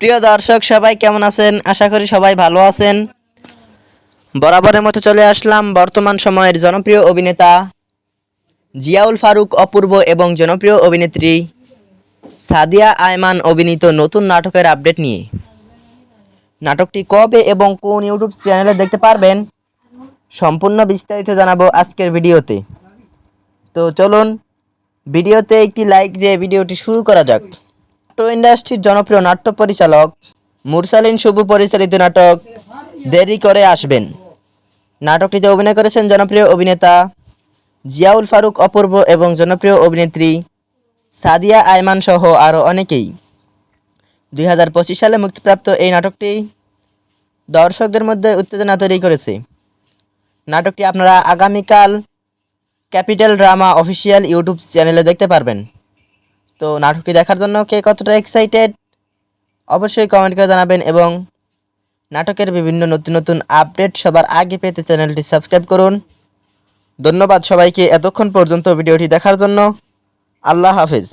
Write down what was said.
প্রিয় দর্শক সবাই কেমন আছেন? আশা করি সবাই ভালো আছেন। বরাবরের মতো চলে আসলাম বর্তমান সময়ের জনপ্রিয় অভিনেতা জিয়াউল ফারুক অপূর্ব এবং জনপ্রিয় অভিনেত্রী সাদিয়া আয়মান অভিনীত নতুন নাটকের আপডেট নিয়ে। নাটকটি কবে এবং কোন ইউটিউব চ্যানেলে দেখতে পারবেন সম্পূর্ণ বিস্তারিত জানাবো আজকের ভিডিওতে। তো চলুন ভিডিওতে একটি লাইক দিয়ে ভিডিওটি শুরু করা যাক। নাট্য ইন্ডাস্ট্রির জনপ্রিয় নাট্য পরিচালক মুরসালিন শুভু পরিচালিত নাটক দেরি করে আসবেন। নাটকটিতে অভিনয় করেছেন জনপ্রিয় অভিনেতা জিয়াউল ফারুক অপূর্ব এবং জনপ্রিয় অভিনেত্রী সাদিয়া আয়মান সহ আরও অনেকেই। 2025 সালে মুক্তিপ্রাপ্ত এই নাটকটি দর্শকদের মধ্যে উত্তেজনা তৈরি করেছে। নাটকটি আপনারা আগামীকাল ক্যাপিটাল ড্রামা অফিসিয়াল ইউটিউব চ্যানেলে দেখতে পারবেন। তো নাটকটি দেখার জন্য কে কতটা এক্সাইটেড অবশ্যই কমেন্ট করে জানাবেন এবং নাটকের বিভিন্ন নতুন নতুন আপডেট সবার আগে পেতে চ্যানেলটি সাবস্ক্রাইব করুন। ধন্যবাদ সবাইকে এতক্ষণ পর্যন্ত ভিডিওটি দেখার জন্য। আল্লাহ হাফেজ।